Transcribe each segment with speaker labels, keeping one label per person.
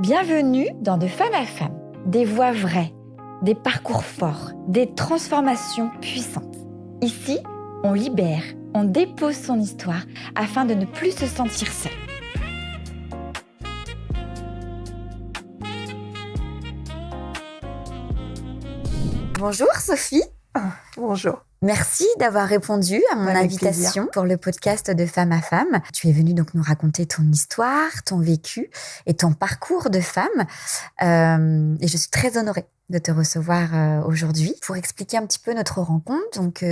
Speaker 1: Bienvenue dans De Femme à Femme, des voix vraies, des parcours forts, des transformations puissantes. Ici, on libère, on dépose son histoire afin de ne plus se sentir seul. Bonjour Sophie.
Speaker 2: Bonjour.
Speaker 1: Merci d'avoir répondu à mon invitation pour le podcast de Femme à Femme. Tu es venue donc nous raconter ton histoire, ton vécu et ton parcours de femme. Et je suis très honorée de te recevoir aujourd'hui pour expliquer un petit peu notre rencontre. Donc,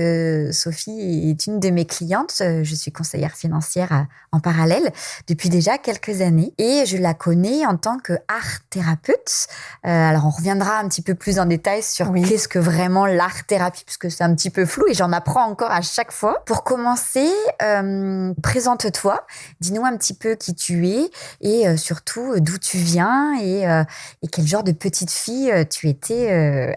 Speaker 1: Sophie est une de mes clientes. Je suis conseillère financière en parallèle depuis déjà quelques années et je la connais en tant que art-thérapeute. Alors, on reviendra un petit peu plus en détail sur qu'est-ce que vraiment l'art-thérapie, puisque c'est un petit peu flou et j'en apprends encore à chaque fois. Pour commencer, présente-toi, dis-nous un petit peu qui tu es et surtout d'où tu viens et quel genre de petite fille tu étais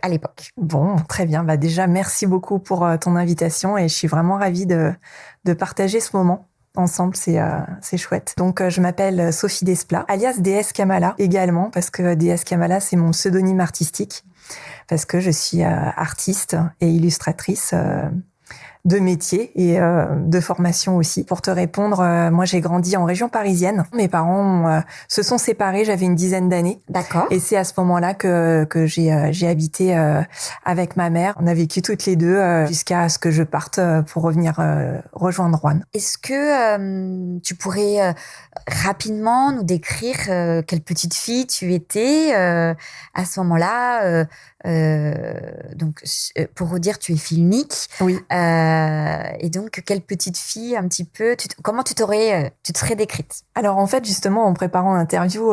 Speaker 1: à l'époque.
Speaker 2: Bon, très bien. Déjà, merci beaucoup pour ton invitation et je suis vraiment ravie de partager ce moment ensemble. C'est chouette. Donc, je m'appelle Sophie Desplat, alias Déesse Kamala également, parce que Déesse Kamala, c'est mon pseudonyme artistique, parce que je suis artiste et illustratrice de métier et de formation aussi. Pour te répondre, moi j'ai grandi en région parisienne. Mes parents se sont séparés, j'avais une dizaine d'années.
Speaker 1: D'accord.
Speaker 2: Et c'est à ce moment-là que j'ai habité avec ma mère. On a vécu toutes les deux jusqu'à ce que je parte pour revenir rejoindre Roanne.
Speaker 1: Est-ce que tu pourrais rapidement nous décrire quelle petite fille tu étais à ce moment-là donc, pour vous dire, tu es fille unique.
Speaker 2: Oui.
Speaker 1: Et donc, quelle petite fille, un petit peu, comment tu te serais décrite?
Speaker 2: Alors, en fait, justement, en préparant l'interview,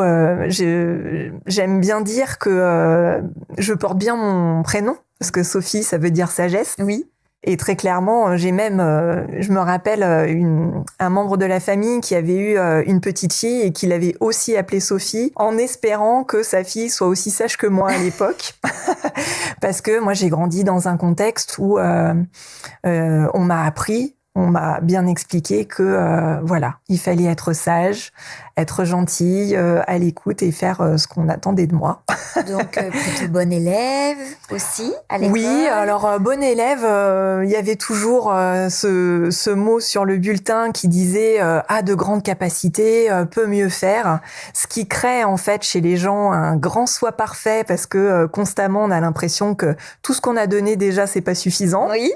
Speaker 2: j'aime bien dire que je porte bien mon prénom, parce que Sophie, ça veut dire sagesse.
Speaker 1: Oui.
Speaker 2: Et très clairement, j'ai même, je me rappelle, un membre de la famille qui avait eu une petite fille et qui l'avait aussi appelée Sophie, en espérant que sa fille soit aussi sage que moi à l'époque. Parce que moi, j'ai grandi dans un contexte où on m'a appris, on m'a bien expliqué que voilà, il fallait être sage, être gentille, à l'écoute et faire ce qu'on attendait de moi.
Speaker 1: Donc plutôt bonne élève aussi à l'école.
Speaker 2: Oui, alors bonne élève, il y avait toujours ce mot sur le bulletin qui disait a de grandes capacités, peut mieux faire, ce qui crée en fait chez les gens un grand soi parfait parce que constamment on a l'impression que tout ce qu'on a donné déjà c'est pas suffisant.
Speaker 1: Oui.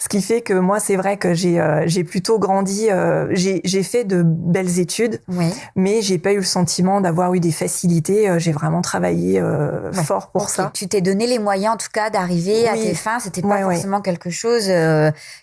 Speaker 2: Ce qui fait que moi, c'est vrai que j'ai plutôt grandi, j'ai fait de belles études, mais j'ai pas eu le sentiment d'avoir eu des facilités. J'ai vraiment travaillé fort pour ça.
Speaker 1: Tu t'es donné les moyens, en tout cas, d'arriver à tes fins. C'était pas forcément quelque chose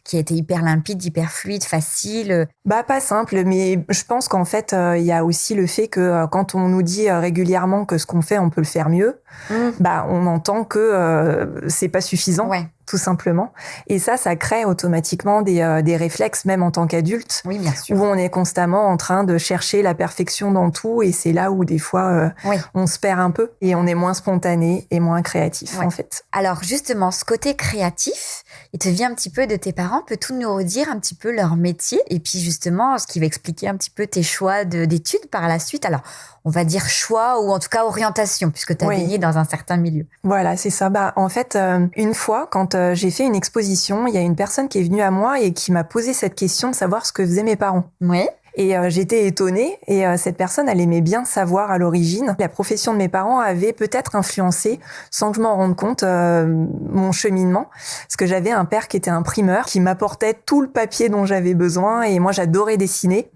Speaker 1: qui a été hyper limpide, hyper fluide, facile.
Speaker 2: Pas simple, mais je pense qu'en fait, il y a aussi le fait que quand on nous dit régulièrement que ce qu'on fait, on peut le faire mieux, on entend que c'est pas suffisant.
Speaker 1: Ouais.
Speaker 2: Tout simplement. Et ça crée automatiquement des réflexes, même en tant qu'adulte,
Speaker 1: oui, bien sûr.
Speaker 2: où on est constamment en train de chercher la perfection dans tout, et c'est là où des fois on se perd un peu, et on est moins spontané et moins créatif, en fait.
Speaker 1: Alors justement, ce côté créatif, il te vient un petit peu de tes parents. Peux-tu nous redire un petit peu leur métier, et puis justement, ce qui va expliquer un petit peu tes choix d'études par la suite. Alors, on va dire choix, ou en tout cas orientation, puisque tu as baigné dans un certain milieu.
Speaker 2: Voilà, c'est ça. En fait, une fois, quand j'ai fait une exposition, il y a une personne qui est venue à moi et qui m'a posé cette question de savoir ce que faisaient mes parents.
Speaker 1: Oui.
Speaker 2: Et j'étais étonnée, et cette personne, elle aimait bien savoir à l'origine. La profession de mes parents avait peut-être influencé, sans que je m'en rende compte, mon cheminement. Parce que j'avais un père qui était imprimeur, qui m'apportait tout le papier dont j'avais besoin, et moi j'adorais dessiner.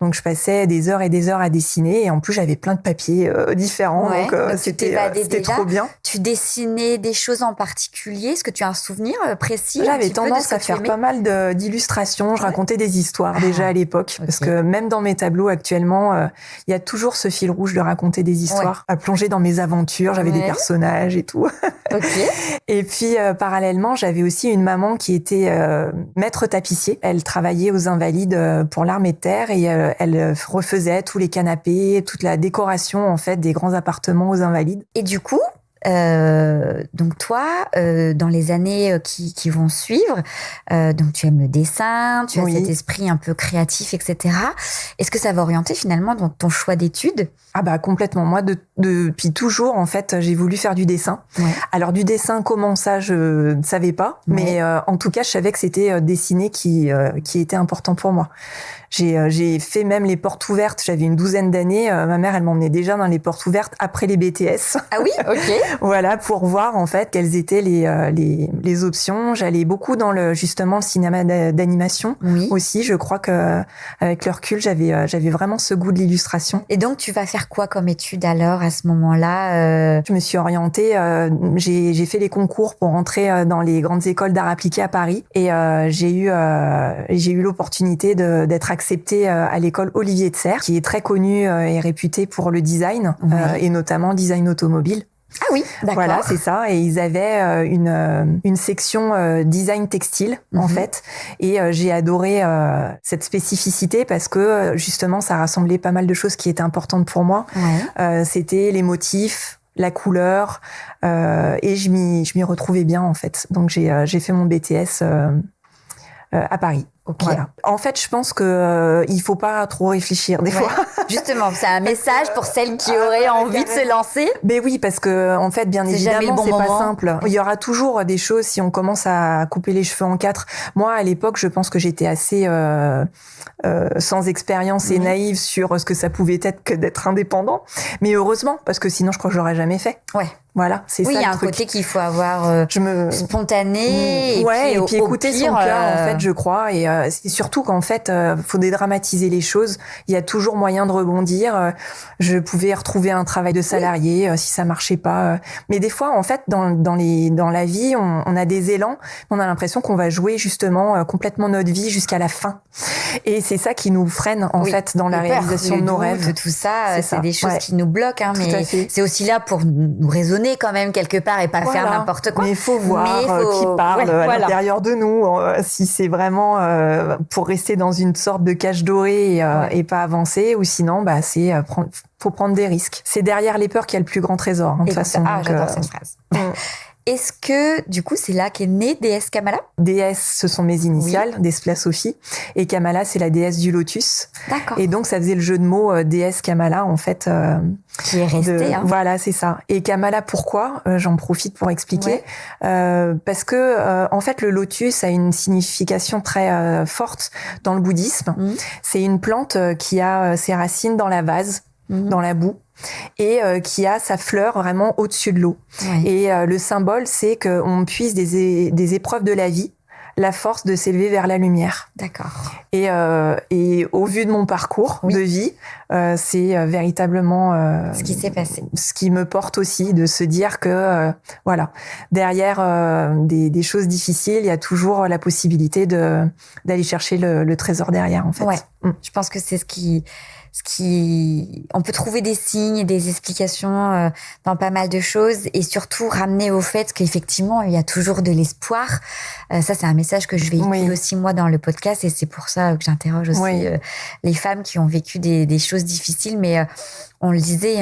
Speaker 2: Donc je passais des heures et des heures à dessiner, et en plus j'avais plein de papiers différents, donc c'était trop bien.
Speaker 1: Tu dessinais des choses en particulier? Est-ce que tu as un souvenir précis?
Speaker 2: J'avais tendance à faire pas mal d'illustrations, je racontais des histoires déjà à l'époque, parce que même dans mes tableaux actuellement, il y a toujours ce fil rouge de raconter des histoires, à plonger dans mes aventures. J'avais des personnages et tout. Et puis, parallèlement, j'avais aussi une maman qui était maître tapissier. Elle travaillait aux Invalides pour l'armée de terre, et elle refaisait tous les canapés, toute la décoration en fait des grands appartements aux Invalides.
Speaker 1: Et du coup, Donc toi, dans les années qui vont suivre, donc tu aimes le dessin, tu as cet esprit un peu créatif, etc. Est-ce que ça va orienter finalement dans ton choix d'études?
Speaker 2: Ah bah complètement. Moi, depuis toujours, en fait, j'ai voulu faire du dessin. Ouais. Alors du dessin, comment ça, je ne savais pas. Ouais. Mais en tout cas, je savais que c'était dessiner qui était important pour moi. J'ai fait même les portes ouvertes. J'avais une 12aine d'années. Ma mère, elle m'emmenait déjà dans les portes ouvertes après les BTS.
Speaker 1: Ah oui, ok.
Speaker 2: Voilà, pour voir en fait quelles étaient les options. J'allais beaucoup dans justement le cinéma d'animation aussi. Je crois que avec le recul, j'avais vraiment ce goût de l'illustration.
Speaker 1: Et donc, tu vas faire quoi comme étude alors à ce moment-là?
Speaker 2: Je me suis orientée. J'ai fait les concours pour rentrer dans les grandes écoles d'art appliqué à Paris et j'ai eu l'opportunité d'être acceptée à l'école Olivier de Serres, qui est très connue et réputée pour le design et notamment le design automobile.
Speaker 1: Ah oui, d'accord.
Speaker 2: Voilà, c'est ça. Et ils avaient une section design textile, en fait. Et j'ai adoré cette spécificité parce que, justement, ça rassemblait pas mal de choses qui étaient importantes pour moi. Ouais. C'était les motifs, la couleur, et je m'y retrouvais bien, en fait. Donc, j'ai fait mon BTS à Paris.
Speaker 1: Okay.
Speaker 2: Voilà. En fait, je pense que il faut pas trop réfléchir des fois.
Speaker 1: Justement, c'est un message pour celles qui auraient envie de se lancer.
Speaker 2: Mais oui, parce que en fait, bien évidemment, c'est pas simple. Il y aura toujours des choses si on commence à couper les cheveux en quatre. Moi, à l'époque, je pense que j'étais assez sans expérience et naïve sur ce que ça pouvait être que d'être indépendant. Mais heureusement, parce que sinon, je crois que je l'aurais jamais fait.
Speaker 1: Ouais.
Speaker 2: Voilà, c'est ça.
Speaker 1: Oui, il y a
Speaker 2: un
Speaker 1: côté qu'il faut avoir spontané
Speaker 2: et puis écouter son cœur, en fait, je crois. Et c'est surtout qu'en fait, faut dédramatiser les choses. Il y a toujours moyen de rebondir. Je pouvais retrouver un travail de salarié si ça marchait pas. Mais des fois, en fait, dans la vie, on a des élans. On a l'impression qu'on va jouer justement complètement notre vie jusqu'à la fin. Et c'est ça qui nous freine en fait dans la réalisation de nos rêves.
Speaker 1: Tout ça, c'est des choses qui nous bloquent. Hein, mais c'est aussi là pour nous raisonner quand même quelque part et pas faire n'importe quoi.
Speaker 2: Mais il faut voir qui parle à l'intérieur de nous, si c'est vraiment pour rester dans une sorte de cage dorée et pas avancer, ou sinon faut prendre des risques. C'est derrière les peurs qu'il y a le plus grand trésor. Hein, de toute façon.
Speaker 1: Ah, j'adore cette phrase. Est-ce que, du coup, c'est là qu'est née déesse Kamala?
Speaker 2: Déesse, ce sont mes initiales, Despla Sophie. Et Kamala, c'est la déesse du lotus.
Speaker 1: D'accord.
Speaker 2: Et donc, ça faisait le jeu de mots déesse Kamala, en fait.
Speaker 1: Qui est restée.
Speaker 2: Voilà, c'est ça. Et Kamala, pourquoi? J'en profite pour expliquer. Parce que, en fait, le lotus a une signification très forte dans le bouddhisme. C'est une plante qui a ses racines dans la vase, dans la boue, et qui a sa fleur vraiment au-dessus de l'eau. Et le symbole, c'est qu'on puise des épreuves de la vie, la force de s'élever vers la lumière.
Speaker 1: D'accord.
Speaker 2: Et au vu de mon parcours de vie, c'est véritablement
Speaker 1: ce qui s'est passé.
Speaker 2: Ce qui me porte aussi de se dire que voilà, derrière des choses difficiles, il y a toujours la possibilité d'aller chercher le trésor derrière, en fait.
Speaker 1: Ouais. Je pense que c'est on peut trouver des signes et des explications dans pas mal de choses et surtout ramener au fait qu'effectivement, il y a toujours de l'espoir. Ça, c'est un message que je véhicule aussi moi dans le podcast et c'est pour ça que j'interroge aussi les femmes qui ont vécu des choses difficiles, mais on le disait,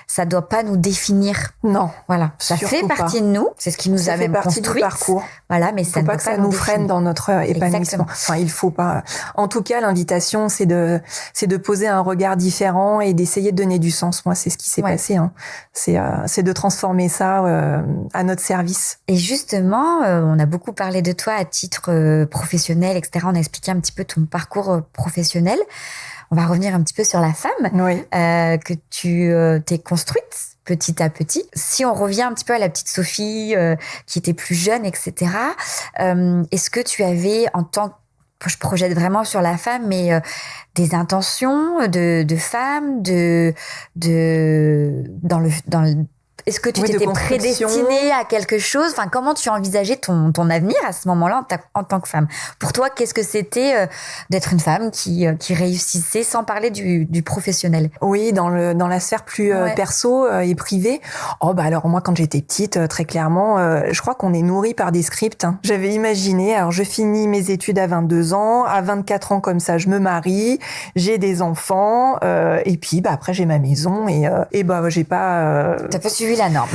Speaker 1: ça doit pas nous définir.
Speaker 2: Non.
Speaker 1: Voilà. Ça fait partie de nous. C'est ce qui nous a même construit.
Speaker 2: Ça fait partie du parcours.
Speaker 1: Voilà, mais ça
Speaker 2: ne faut pas que ça nous freine dans notre épanouissement.
Speaker 1: Exactement.
Speaker 2: Enfin, il faut pas. En tout cas, l'invitation, c'est de poser un regard différent et d'essayer de donner du sens. Moi, c'est ce qui s'est passé. Hein. C'est de transformer ça à notre service.
Speaker 1: Et justement, on a beaucoup parlé de toi à titre professionnel, etc. On a expliqué un petit peu ton parcours professionnel. On va revenir un petit peu sur la femme que tu t'es construite petit à petit. Si on revient un petit peu à la petite Sophie qui était plus jeune, etc., est-ce que tu avais, je projette vraiment sur la femme, mais des intentions de femme, est-ce que tu t'étais prédestinée à quelque chose? Enfin, comment tu envisageais ton avenir à ce moment-là en tant que femme? Pour toi, qu'est-ce que c'était d'être une femme qui réussissait sans parler du professionnel?
Speaker 2: Oui, dans la sphère plus perso et privée. Alors moi, quand j'étais petite, très clairement, je crois qu'on est nourri par des scripts. Hein. J'avais imaginé, alors je finis mes études à 22 ans, à 24 ans comme ça, je me marie, j'ai des enfants, et puis après j'ai ma maison et j'ai pas.
Speaker 1: T'as pas suivi vu la norme.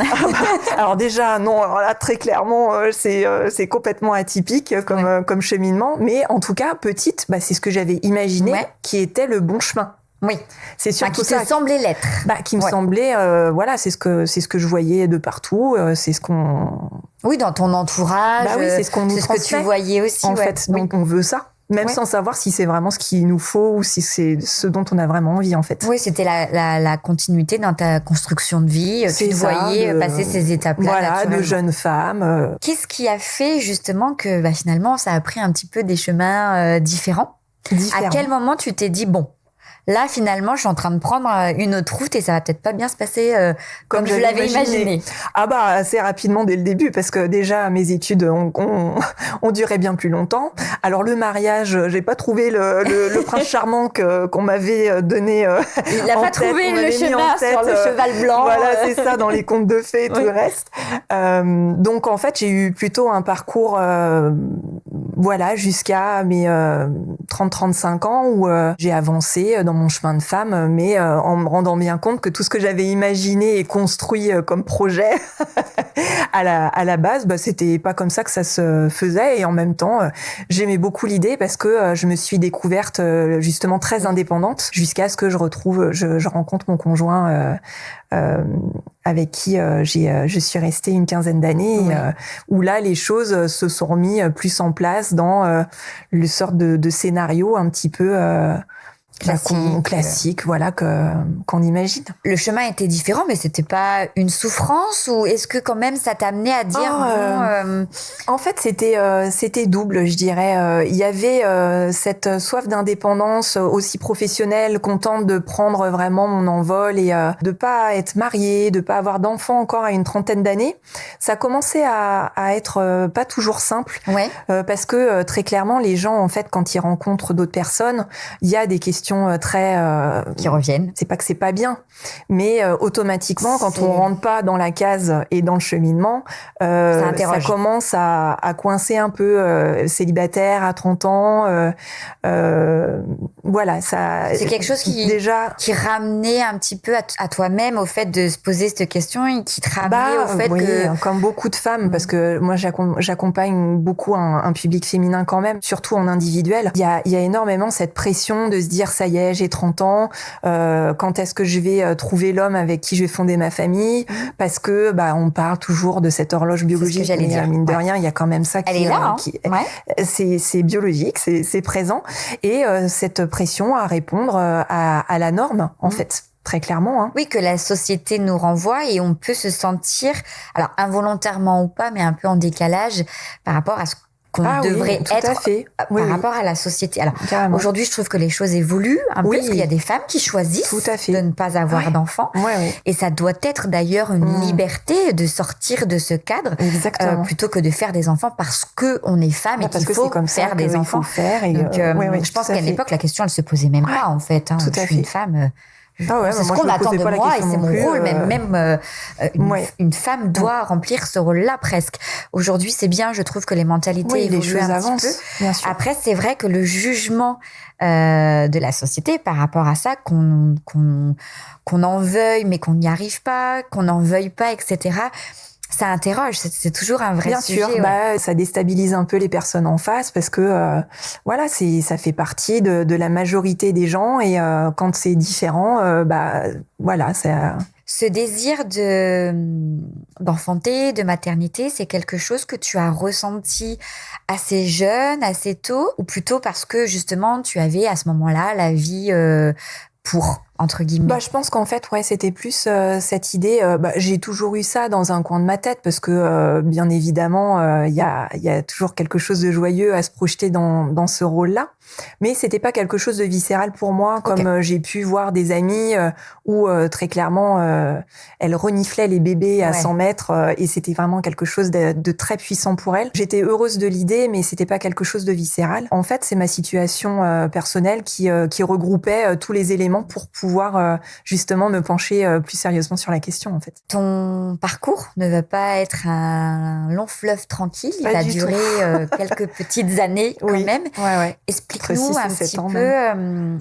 Speaker 2: Alors déjà, non, alors là, très clairement, c'est complètement atypique comme cheminement. Mais en tout cas, petite, c'est ce que j'avais imaginé qui était le bon chemin.
Speaker 1: Oui.
Speaker 2: C'est surtout
Speaker 1: qui te semblait l'être.
Speaker 2: Qui me semblait, c'est ce que je voyais de partout, c'est ce qu'on...
Speaker 1: Oui, dans ton entourage.
Speaker 2: Oui, c'est ce qu'on nous transmet.
Speaker 1: C'est ce que tu voyais aussi.
Speaker 2: En fait, donc on veut ça. Même sans savoir si c'est vraiment ce qu'il nous faut ou si c'est ce dont on a vraiment envie, en fait.
Speaker 1: Oui, c'était la continuité dans ta construction de vie. Tu te voyais passer ces étapes-là.
Speaker 2: Voilà, de jeune femme.
Speaker 1: Qu'est-ce qui a fait justement que finalement, ça a pris un petit peu des chemins différents? À quel moment tu t'es dit, bon, là, finalement, je suis en train de prendre une autre route et ça va peut-être pas bien se passer comme je l'avais imaginé.
Speaker 2: Assez rapidement dès le début, parce que déjà, mes études ont duré bien plus longtemps. Alors, le mariage, j'ai pas trouvé le prince charmant qu'on m'avait donné
Speaker 1: Il n'a pas trouvé le chemin sur le cheval blanc.
Speaker 2: Voilà, c'est ça, dans les contes de fées et tout le reste. Donc, en fait, j'ai eu plutôt un parcours, jusqu'à mes 30-35 ans où j'ai avancé dans mon chemin de femme, mais en me rendant bien compte que tout ce que j'avais imaginé et construit comme projet à la base, c'était pas comme ça que ça se faisait. Et en même temps, j'aimais beaucoup l'idée parce que je me suis découverte justement très indépendante jusqu'à ce que je rencontre mon conjoint avec qui je suis restée une quinzaine d'années, où là les choses se sont remis plus en place dans le sorte de scénario un petit peu classique, qu'on imagine.
Speaker 1: Le chemin était différent, mais c'était pas une souffrance, ou est-ce que quand même ça t'amenait à dire
Speaker 2: En fait, c'était double, je dirais. Il y avait cette soif d'indépendance aussi professionnelle, contente de prendre vraiment mon envol et de pas être mariée, de pas avoir d'enfants encore à une trentaine d'années. Ça commençait à être pas toujours simple, parce que très clairement, les gens, en fait, quand ils rencontrent d'autres personnes, il y a des questions très
Speaker 1: qui reviennent.
Speaker 2: C'est pas que c'est pas bien, mais automatiquement quand on rentre pas dans la case et dans le cheminement, ça commence à coincer un peu. Célibataire à 30 ans, ça.
Speaker 1: C'est quelque chose qui ramenait un petit peu à toi-même au fait de se poser cette question et qui te ramenait au fait que
Speaker 2: comme beaucoup de femmes, parce que moi j'accompagne beaucoup un public féminin quand même, surtout en individuel. Il y a énormément cette pression de se dire ça y est, j'ai 30 ans, quand est-ce que je vais trouver l'homme avec qui je vais fonder ma famille, parce que on parle toujours de cette horloge biologique, mais mine de rien, il y a quand même ça qui
Speaker 1: est là,
Speaker 2: c'est biologique, c'est présent, et cette pression à répondre à la norme, en fait. Très clairement.
Speaker 1: Oui, que la société nous renvoie et on peut se sentir, alors involontairement ou pas, mais un peu en décalage par rapport à ce qu'on devrait être par rapport à la société. Alors aujourd'hui, je trouve que les choses évoluent un peu, parce qu'il y a des femmes qui choisissent de ne pas avoir d'enfants. Et ça doit être d'ailleurs une liberté de sortir de ce cadre, plutôt que de faire des enfants parce que on est femme et qu'il faut faire des enfants. Donc, je pense qu'à l'époque, la question, elle se posait même pas, en fait. Je suis une femme. C'est ce qu'on attend de moi et c'est mon rôle. Même une femme doit remplir ce rôle-là presque. Aujourd'hui, c'est bien, je trouve que les mentalités évoluent un petit peu.
Speaker 2: Après,
Speaker 1: c'est vrai que le jugement de la société par rapport à ça, qu'on en veuille mais qu'on n'y arrive pas, qu'on n'en veuille pas, etc., ça interroge, c'est toujours un vrai sujet.
Speaker 2: Bien sûr, ça déstabilise un peu les personnes en face parce que ça fait partie de la majorité des gens et quand c'est différent, ça.
Speaker 1: Ce désir d'enfanter, de maternité, c'est quelque chose que tu as ressenti assez jeune, assez tôt, ou plutôt parce que justement tu avais à ce moment-là la vie pour, entre guillemets.
Speaker 2: Je pense qu'en fait, c'était plus cette idée. J'ai toujours eu ça dans un coin de ma tête parce que, bien évidemment, il y a toujours quelque chose de joyeux à se projeter dans ce rôle-là. Mais c'était pas quelque chose de viscéral pour moi, comme j'ai pu voir des amies où très clairement elles reniflaient les bébés à 100 mètres et c'était vraiment quelque chose de très puissant pour elles. J'étais heureuse de l'idée, mais c'était pas quelque chose de viscéral. En fait, c'est ma situation personnelle qui regroupait tous les éléments pour pouvoir pouvoir justement me pencher plus sérieusement sur la question, en fait.
Speaker 1: Ton parcours ne va pas être un long fleuve tranquille. Il
Speaker 2: Pas
Speaker 1: va
Speaker 2: du
Speaker 1: durer quelques petites années quand même.
Speaker 2: Ouais.
Speaker 1: Explique-nous un petit peu,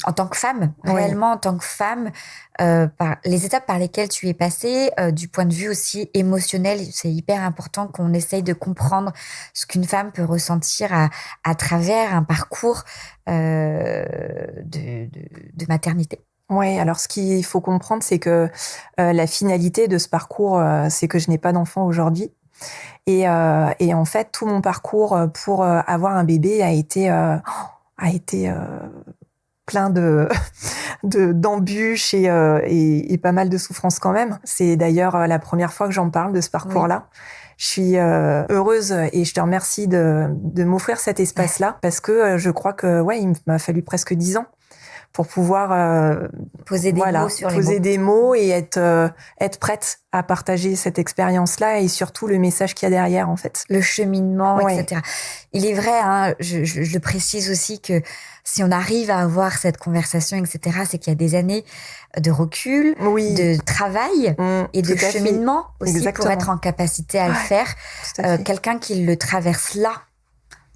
Speaker 1: en tant que femme,
Speaker 2: Oui.
Speaker 1: réellement en tant que femme, les étapes par lesquelles tu es passée, du point de vue aussi émotionnel. C'est hyper important qu'on essaye de comprendre ce qu'une femme peut ressentir à travers un parcours de maternité.
Speaker 2: Oui, alors ce qu'il faut comprendre, c'est que la finalité de ce parcours, c'est que je n'ai pas d'enfant aujourd'hui. Et en fait, tout mon parcours pour avoir un bébé a été plein d'embûches et pas mal de souffrances quand même. C'est d'ailleurs la première fois que j'en parle de ce parcours-là. Oui. Je suis heureuse et je te remercie de m'offrir cet espace-là parce que je crois que il m'a fallu presque 10 ans pour pouvoir
Speaker 1: poser des mots sur les mots.
Speaker 2: Des mots et être prête à partager cette expérience-là et surtout le message qu'il y a derrière, en fait.
Speaker 1: Le cheminement, etc. Il est vrai, hein, je le précise aussi que si on arrive à avoir cette conversation, etc., c'est qu'il y a des années de recul, de travail et de cheminement aussi. Exactement. Pour être en capacité à le faire. Quelqu'un qui le traverse là,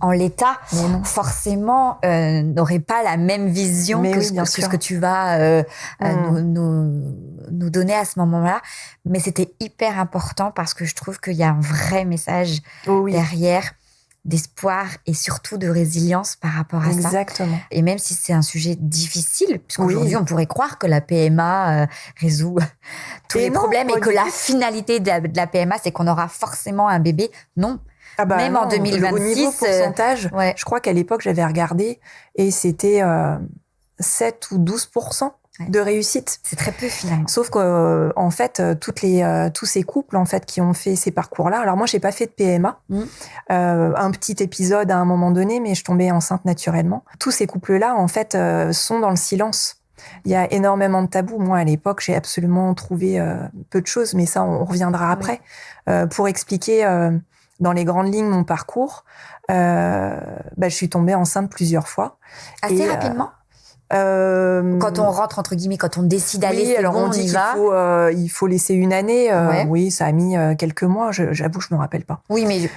Speaker 1: en l'état, forcément, n'aurait pas la même vision que ce que tu vas nous donner à ce moment-là. Mais c'était hyper important parce que je trouve qu'il y a un vrai message derrière, d'espoir et surtout de résilience par rapport à ça.
Speaker 2: Exactement.
Speaker 1: Et même si c'est un sujet difficile, puisqu'aujourd'hui, on pourrait croire que la PMA résout tous les problèmes et que la finalité de la PMA, c'est qu'on aura forcément un bébé. Non. Même en 2026.
Speaker 2: Au niveau pourcentage, je crois qu'à l'époque, j'avais regardé et c'était 7 ou 12% de réussite.
Speaker 1: C'est très peu finalement.
Speaker 2: Sauf que en fait, tous ces couples en fait qui ont fait ces parcours-là. Alors moi, j'ai pas fait de PMA, un petit épisode à un moment donné, mais je tombais enceinte naturellement. Tous ces couples-là, en fait, sont dans le silence. Il y a énormément de tabous. Moi, à l'époque, j'ai absolument trouvé peu de choses, mais ça, on reviendra après pour expliquer. Dans les grandes lignes, mon parcours, je suis tombée enceinte plusieurs fois.
Speaker 1: Assez rapidement quand on rentre, entre guillemets, quand on décide d'aller,
Speaker 2: alors on dit qu'il faut laisser une année. Oui, ça a mis quelques mois. J'avoue, je me rappelle pas.
Speaker 1: Oui, mais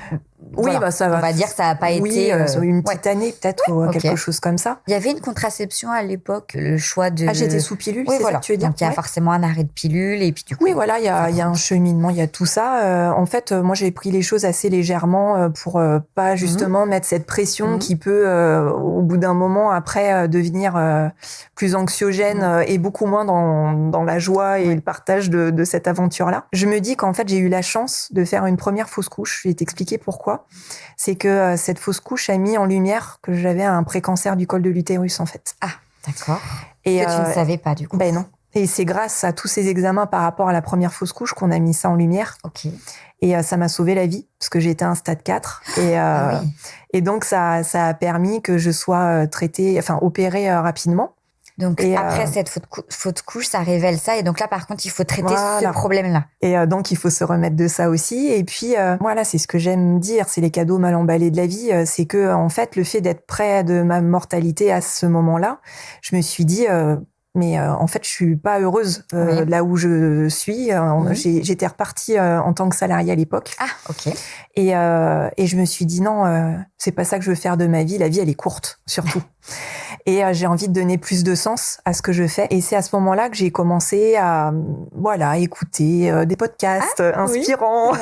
Speaker 2: ça va.
Speaker 1: On va dire que ça n'a pas été...
Speaker 2: une petite année peut-être, ou quelque chose comme ça.
Speaker 1: Il y avait une contraception à l'époque, le choix de...
Speaker 2: j'étais sous pilule, c'est ça que tu veux dire.
Speaker 1: Donc il y a forcément un arrêt de pilule et puis du coup...
Speaker 2: Oui, voilà, il y a un cheminement, il y a tout ça. En fait, moi, j'ai pris les choses assez légèrement pour pas justement mettre cette pression qui peut, au bout d'un moment, après, devenir plus anxiogène et beaucoup moins dans la joie et le partage de cette aventure-là. Je me dis qu'en fait, j'ai eu la chance de faire une première fausse couche. Je vais t'expliquer pourquoi. C'est que cette fausse couche a mis en lumière que j'avais un précancer du col de l'utérus, en fait.
Speaker 1: Ah, d'accord. Et que tu ne savais pas, du coup.
Speaker 2: Ben non. Et c'est grâce à tous ces examens par rapport à la première fausse couche qu'on a mis ça en lumière.
Speaker 1: Ok.
Speaker 2: Et ça m'a sauvé la vie, parce que j'étais à un stade 4. Et donc, ça a permis que je sois opérée rapidement.
Speaker 1: Donc, après cette faute couche, ça révèle ça. Et donc là, par contre, il faut traiter ce problème-là.
Speaker 2: Et donc, il faut se remettre de ça aussi. Et puis, c'est ce que j'aime dire, c'est les cadeaux mal emballés de la vie. C'est que, en fait, le fait d'être près de ma mortalité à ce moment-là, je me suis dit... en fait, je suis pas heureuse là où je suis. J'étais repartie en tant que salariée à l'époque.
Speaker 1: Ah, ok.
Speaker 2: Et je me suis dit non, c'est pas ça que je veux faire de ma vie. La vie, elle est courte, surtout. Et j'ai envie de donner plus de sens à ce que je fais. Et c'est à ce moment-là que j'ai commencé à écouter des podcasts inspirants,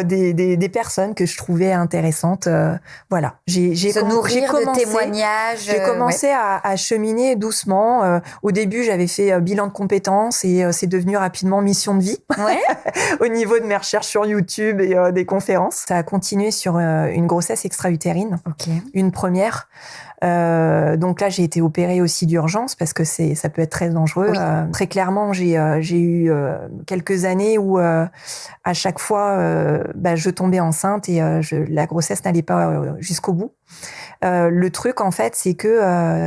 Speaker 2: des personnes que je trouvais intéressantes. J'ai commencé
Speaker 1: de témoignages.
Speaker 2: J'ai commencé à cheminer doucement. Au début, j'avais fait bilan de compétences et c'est devenu rapidement mission de vie au niveau de mes recherches sur YouTube et des conférences. Ça a continué sur une grossesse extra-utérine, une première. Donc là, j'ai été opérée aussi d'urgence parce que ça peut être très dangereux. Très clairement, j'ai eu quelques années où à chaque fois, je tombais enceinte et la grossesse n'allait pas jusqu'au bout. Le truc, en fait, c'est que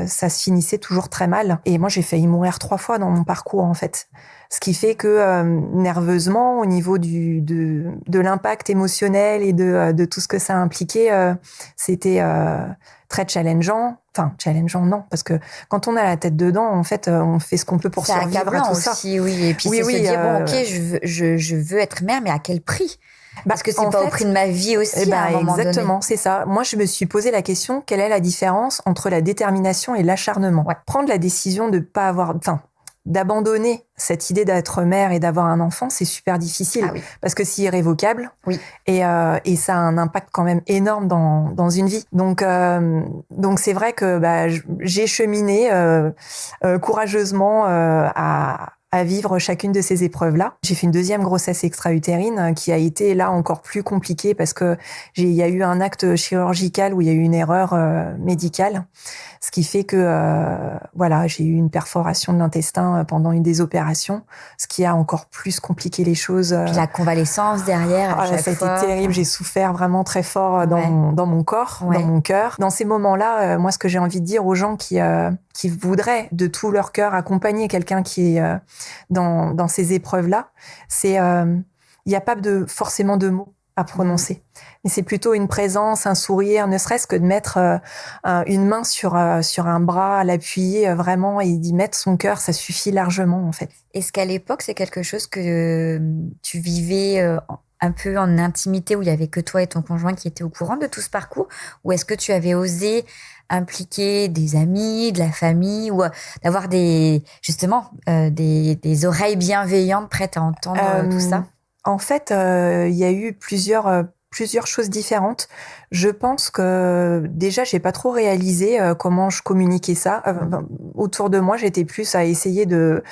Speaker 2: ça se finissait toujours très mal. Et moi, j'ai failli mourir 3 fois dans mon parcours, en fait. Ce qui fait que nerveusement, au niveau de l'impact émotionnel et de tout ce que ça impliquait, c'était très challengeant. Enfin, challengeant, non, parce que quand on a la tête dedans, en fait, on fait ce qu'on peut pour survivre à tout ça.
Speaker 1: Aussi, oui. Et puis c'est se dire, bon, ok, je veux être mère, mais à quel prix? Parce que c'est pas au prix de ma vie aussi, à un moment donné.
Speaker 2: Exactement, c'est ça. Moi, je me suis posé la question, quelle est la différence entre la détermination et l'acharnement? Prendre la décision de pas avoir... d'abandonner cette idée d'être mère et d'avoir un enfant, c'est super difficile parce que c'est irrévocable et ça a un impact quand même énorme dans une vie. Donc c'est vrai que j'ai cheminé courageusement à vivre chacune de ces épreuves-là. J'ai fait une deuxième grossesse extra-utérine qui a été là encore plus compliquée parce que il y a eu un acte chirurgical où il y a eu une erreur médicale, ce qui fait que j'ai eu une perforation de l'intestin pendant une des opérations, ce qui a encore plus compliqué les choses.
Speaker 1: Puis la convalescence derrière. À chaque fois.
Speaker 2: Ça a été terrible. J'ai souffert vraiment très fort dans mon corps, dans mon cœur. Dans ces moments-là, moi, ce que j'ai envie de dire aux gens qui voudraient de tout leur cœur accompagner quelqu'un qui est dans ces épreuves-là, c'est il n'y a pas forcément de mots à prononcer. Mais c'est plutôt une présence, un sourire, ne serait-ce que de mettre une main sur un bras, l'appuyer vraiment et d'y mettre son cœur, ça suffit largement en fait.
Speaker 1: Est-ce qu'à l'époque, c'est quelque chose que tu vivais un peu en intimité où il y avait que toi et ton conjoint qui étaient au courant de tout ce parcours? Ou est-ce que tu avais osé impliquer des amis, de la famille, ou d'avoir des oreilles bienveillantes prêtes à entendre tout ça?
Speaker 2: En fait, il y a eu plusieurs choses différentes. Je pense que déjà, j'ai pas trop réalisé comment je communiquais ça. Autour de moi, j'étais plus à essayer de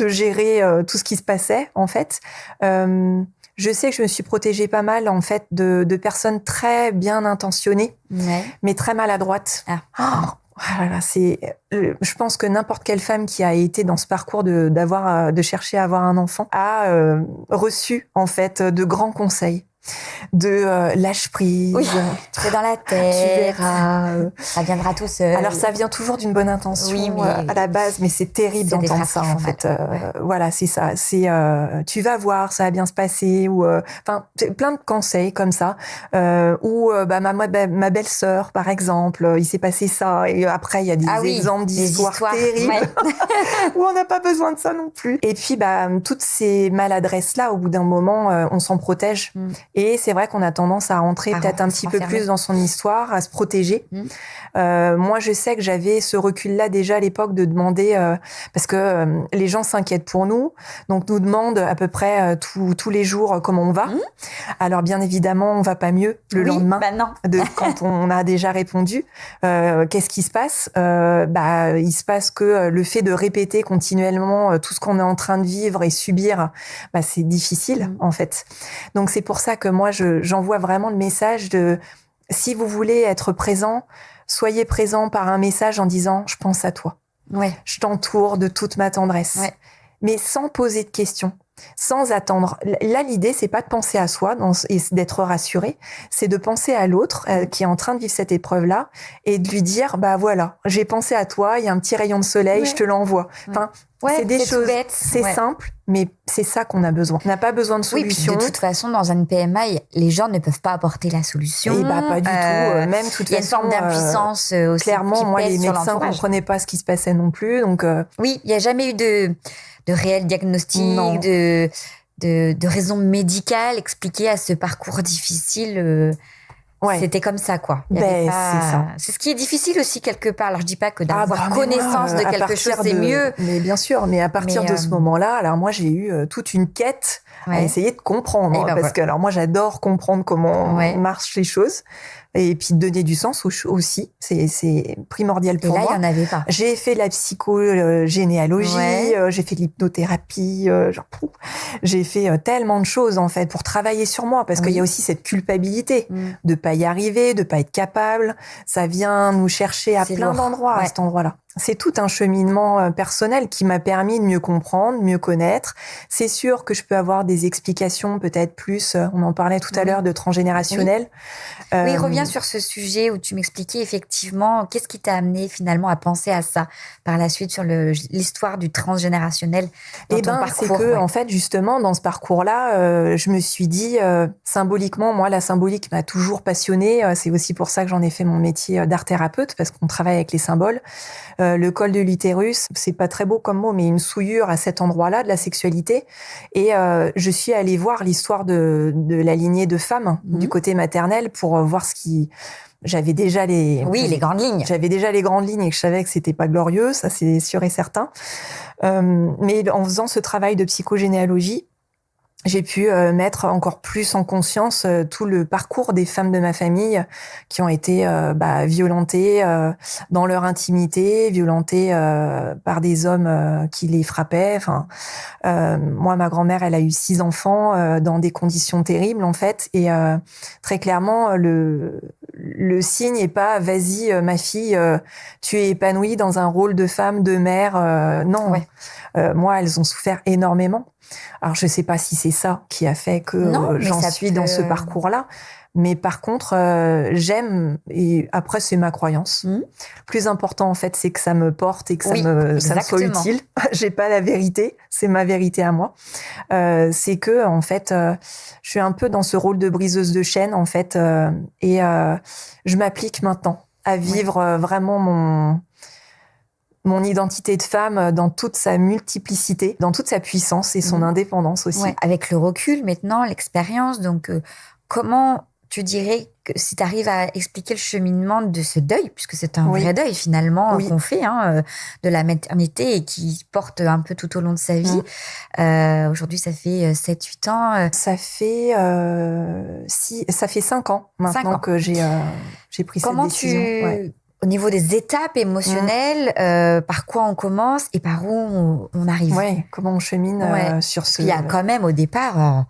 Speaker 2: gérer tout ce qui se passait, en fait. Je sais que je me suis protégée pas mal, en fait, de personnes très bien intentionnées, mais très maladroites. Voilà, je pense que n'importe quelle femme qui a été dans ce parcours de chercher à avoir un enfant a reçu, en fait, de grands conseils. De lâche prise.
Speaker 1: Oui, c'est dans la tête.
Speaker 2: Tu verras.
Speaker 1: Ça viendra tout seul.
Speaker 2: Alors, ça vient toujours d'une bonne intention à la base, mais c'est terrible d'entendre ça, en fait. Voilà, c'est ça. C'est tu vas voir, ça va bien se passer. Ou plein de conseils comme ça. Ou ma belle-sœur, par exemple, il s'est passé ça. Et après, il y a des exemples d'histoires terribles où on n'a pas besoin de ça non plus. Et puis, toutes ces maladresses-là, au bout d'un moment, on s'en protège. Et c'est vrai qu'on a tendance à rentrer peut-être un petit peu plus dans son histoire, à se protéger. Moi, je sais que j'avais ce recul-là déjà à l'époque de demander, parce que les gens s'inquiètent pour nous, donc nous demandent à peu près tous les jours comment on va. Alors bien évidemment, on va pas mieux le lendemain quand on a déjà répondu. Qu'est-ce qui se passe? Il se passe que le fait de répéter continuellement tout ce qu'on est en train de vivre et subir, c'est difficile en fait. Donc c'est pour ça que moi, j'envoie vraiment le message de si vous voulez être présent, soyez présent par un message en disant « je pense à toi ». Je t'entoure de toute ma tendresse. Mais sans poser de questions, sans attendre. Là, l'idée, c'est pas de penser à soi et d'être rassuré, c'est de penser à l'autre qui est en train de vivre cette épreuve-là et de lui dire « voilà, j'ai pensé à toi, il y a un petit rayon de soleil, je te l'envoie ». Enfin, c'est des choses, c'est simple, mais c'est ça qu'on a besoin. On n'a pas besoin de solution.
Speaker 1: Oui, puis de toute façon, dans une PMA, les gens ne peuvent pas apporter la solution.
Speaker 2: Et pas du tout. Même toute façon,
Speaker 1: il y a une forme d'impuissance aussi.
Speaker 2: Clairement, moi, les médecins ne comprenaient pas ce qui se passait non plus. Donc,
Speaker 1: oui, il n'y a jamais eu de réel diagnostic, de raison médicale expliquée à ce parcours difficile. C'était comme ça, quoi.
Speaker 2: C'est ça.
Speaker 1: C'est ce qui est difficile aussi quelque part. Alors, je dis pas que d'avoir connaissance de quelque chose, c'est mieux.
Speaker 2: Mais bien sûr, mais à partir de ce moment-là, alors moi, j'ai eu toute une quête à essayer de comprendre. Parce que, alors moi, j'adore comprendre comment marchent les choses. Et puis donner du sens aussi, c'est primordial pour moi.
Speaker 1: Et là, il n'y en avait pas.
Speaker 2: J'ai fait la psychogénéalogie, j'ai fait de l'hypnothérapie, j'ai fait tellement de choses en fait pour travailler sur moi, parce qu'il y a aussi cette culpabilité de pas y arriver, de pas être capable. Ça vient nous chercher à plein d'endroits à cet endroit-là. c'est tout un cheminement personnel qui m'a permis de mieux comprendre, mieux connaître. C'est sûr que je peux avoir des explications peut-être plus, on en parlait tout à l'heure, de transgénérationnel.
Speaker 1: Oui, reviens sur ce sujet où tu m'expliquais effectivement qu'est-ce qui t'a amené finalement à penser à ça par la suite sur l'histoire du transgénérationnel dans ton parcours.
Speaker 2: C'est que en fait justement dans ce parcours-là, je me suis dit symboliquement, moi la symbolique m'a toujours passionnée. C'est aussi pour ça que j'en ai fait mon métier d'art thérapeute parce qu'on travaille avec les symboles. Le col de l'utérus, c'est pas très beau comme mot, mais une souillure à cet endroit-là de la sexualité. Et je suis allée voir l'histoire de la lignée de femmes du côté maternel pour voir ce qui... J'avais déjà les
Speaker 1: grandes lignes.
Speaker 2: J'avais déjà les grandes lignes et que je savais que c'était pas glorieux, ça c'est sûr et certain. Mais en faisant ce travail de psychogénéalogie, j'ai pu mettre encore plus en conscience tout le parcours des femmes de ma famille qui ont été violentées dans leur intimité, violentées par des hommes qui les frappaient. Enfin, moi, ma grand-mère, elle a eu 6 enfants dans des conditions terribles en fait, et très clairement le signe est pas vas-y ma fille, tu es épanouie dans un rôle de femme, de mère. Non, moi, elles ont souffert énormément. Alors, je sais pas si c'est ça qui a fait que j'en suis dans ce parcours-là. Mais par contre, j'aime, et après, c'est ma croyance. Le plus important, en fait, c'est que ça me porte et que ça me soit utile. J'ai pas la vérité, c'est ma vérité à moi. C'est que, en fait, je suis un peu dans ce rôle de briseuse de chaînes, en fait, et je m'applique maintenant à vivre vraiment mon identité de femme dans toute sa multiplicité, dans toute sa puissance et son indépendance aussi.
Speaker 1: Ouais. Avec le recul maintenant, l'expérience, donc comment tu dirais que si tu arrives à expliquer le cheminement de ce deuil, puisque c'est un vrai deuil finalement qu'on fait de la maternité et qui porte un peu tout au long de sa vie. Aujourd'hui, ça fait 7-8 ans.
Speaker 2: Ça fait 5 ans maintenant que j'ai pris cette décision.
Speaker 1: Au niveau des étapes émotionnelles, par quoi on commence et par où on arrive.
Speaker 2: Oui, comment on chemine sur ce...
Speaker 1: Il y a quand même au départ,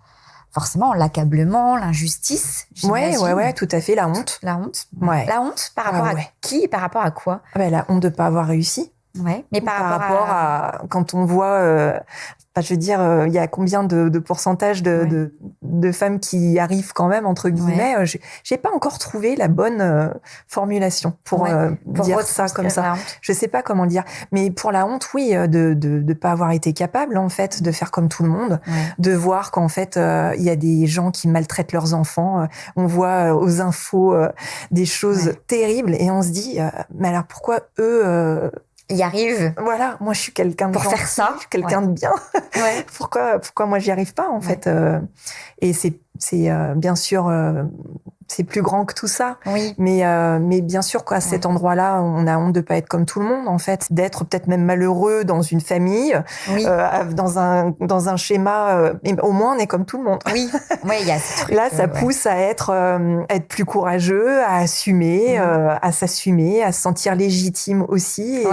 Speaker 1: forcément, l'accablement, l'injustice.
Speaker 2: Oui, tout à fait, la honte.
Speaker 1: La honte.
Speaker 2: Ouais.
Speaker 1: La honte par rapport à qui et par rapport à quoi?
Speaker 2: La honte de ne pas avoir réussi.
Speaker 1: Ouais. Mais par rapport
Speaker 2: à quand on voit... je veux dire, il y a combien de pourcentage de femmes qui arrivent quand même, entre guillemets. J'ai pas encore trouvé la bonne formulation pour dire ça comme ça. Je sais pas comment le dire. Mais pour la honte, oui, de pas avoir été capable, en fait, de faire comme tout le monde, de voir qu'en fait, il y a des gens qui maltraitent leurs enfants. On voit aux infos des choses terribles et on se dit, mais alors pourquoi eux...
Speaker 1: y arrive.
Speaker 2: Voilà, moi je suis quelqu'un de
Speaker 1: pour
Speaker 2: gentil,
Speaker 1: faire ça,
Speaker 2: quelqu'un de bien. Pourquoi moi j'y arrive pas en fait et c'est bien sûr c'est plus grand que tout ça.
Speaker 1: Oui.
Speaker 2: Mais bien sûr qu'à cet endroit-là, on a honte de pas être comme tout le monde en fait, d'être peut-être même malheureux dans une famille, dans un schéma. Mais au moins on est comme tout le monde.
Speaker 1: Oui. Il y a ce truc.
Speaker 2: Là, ça pousse à être plus courageux, à assumer, à s'assumer, à se sentir légitime aussi.